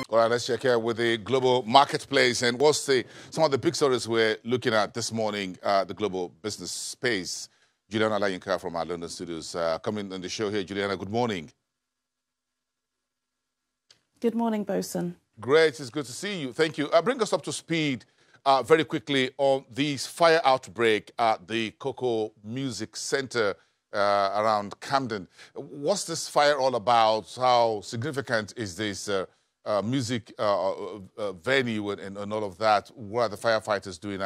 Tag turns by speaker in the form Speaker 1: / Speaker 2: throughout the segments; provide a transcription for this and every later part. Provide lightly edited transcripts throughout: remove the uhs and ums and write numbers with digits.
Speaker 1: All right, let's check here with the global marketplace and what's some of the big stories we're looking at this morning, the global business space. Juliana Layinka from our London studios coming on the show here. Juliana, good morning.
Speaker 2: Good morning, Bosun.
Speaker 1: Great, it's good to see you. Thank you. Bring us up to speed very quickly on this fire outbreak at the Cocoa Music Center around Camden. What's this fire all about? How significant is this music venue and all of that? What are the firefighters doing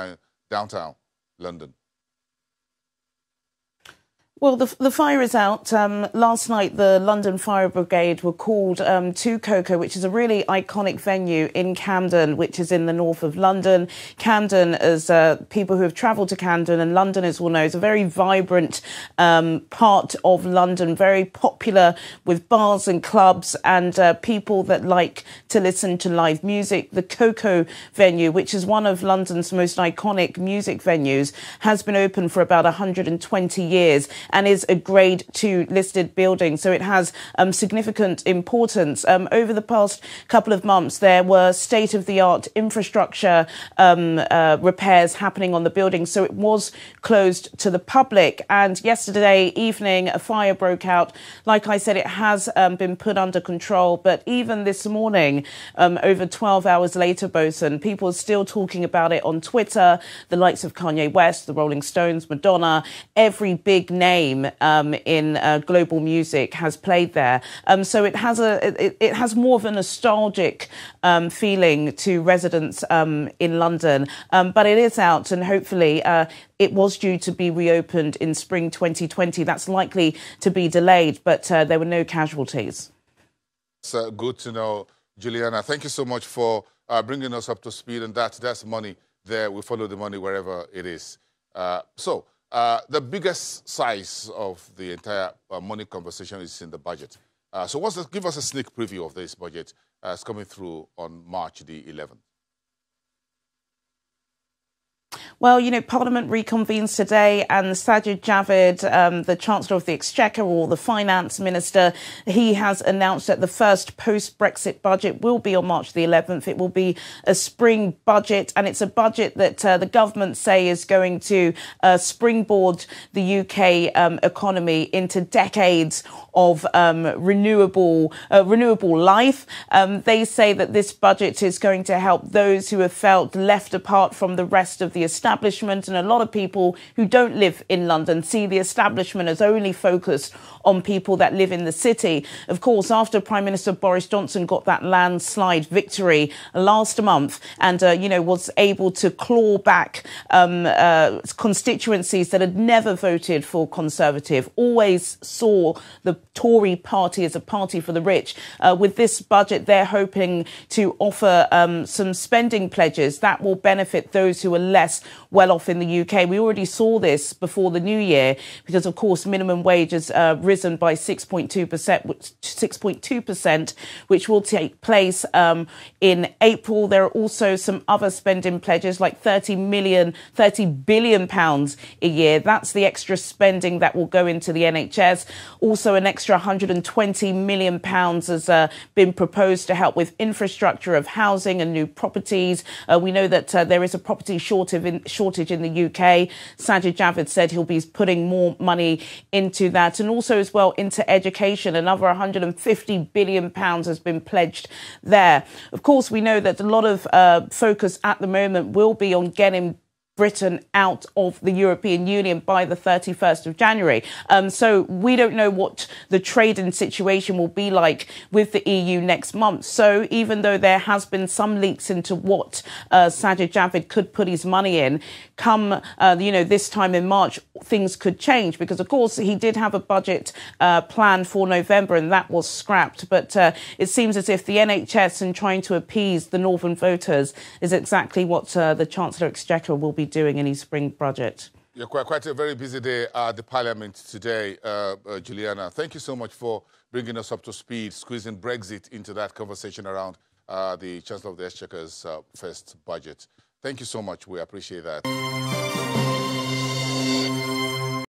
Speaker 1: downtown London?
Speaker 2: Well, the fire is out. Last night, the London Fire Brigade were called to Cocoa, which is a really iconic venue in Camden, which is in the north of London. Camden, as people who have travelled to Camden, and London, as we'll know, is a very vibrant part of London, very popular with bars and clubs and people that like to listen to live music. The Cocoa venue, which is one of London's most iconic music venues, has been open for about 120 years. And is a Grade 2 listed building. So it has significant importance. Over the past couple of months, there were state-of-the-art infrastructure repairs happening on the building. So it was closed to the public. And yesterday evening, a fire broke out. Like I said, it has been put under control. But even this morning, over 12 hours later, Bosun, people are still talking about it on Twitter. The likes of Kanye West, the Rolling Stones, Madonna, every big name in global music has played there. So it has more of a nostalgic feeling to residents in London. But it is out, and hopefully it was due to be reopened in spring 2020. That's likely to be delayed, but there were no casualties.
Speaker 1: It's good to know, Juliana. Thank you so much for bringing us up to speed, and that's money there. We follow the money wherever it is. The biggest size of the entire money conversation is in the budget. So give us a sneak preview of this budget. It's coming through on March the 11th.
Speaker 2: Well, you know, Parliament reconvenes today, and Sajid Javid, the Chancellor of the Exchequer, or the Finance Minister, he has announced that the first post-Brexit budget will be on March the 11th. It will be a spring budget, and it's a budget that the government say is going to springboard the UK economy into decades of renewable life. They say that this budget is going to help those who have felt left apart from the rest of the establishment, and a lot of people who don't live in London see the establishment as only focused on people that live in the city. Of course, after Prime Minister Boris Johnson got that landslide victory last month and, was able to claw back constituencies that had never voted for Conservative, always saw the Tory party as a party for the rich. With this budget, they're hoping to offer some spending pledges that will benefit those who are less well off in the UK. We already saw this before the new year because, of course, minimum wage has risen by 6.2%, which will take place in April. There are also some other spending pledges like 30 billion pounds a year. That's the extra spending that will go into the NHS. Also, an extra 120 million pounds has been proposed to help with infrastructure of housing and new properties. We know that there is a property shortage in the UK. Sajid Javid said he'll be putting more money into that, and also as well into education. Another 150 billion pounds has been pledged there. Of course, we know that a lot of focus at the moment will be on getting Britain out of the European Union by the 31st of January. So we don't know what the trading situation will be like with the EU next month. So even though there has been some leaks into what Sajid Javid could put his money in, come, this time in March, things could change because, of course, he did have a budget plan for November and that was scrapped. But it seems as if the NHS and trying to appease the northern voters is exactly what the Chancellor Exchequer will be doing in his spring budget.
Speaker 1: Yeah, quite a very busy day at the Parliament today, Juliana. Thank you so much for bringing us up to speed, squeezing Brexit into that conversation around the Chancellor of the Exchequer's first budget. Thank you so much. We appreciate that.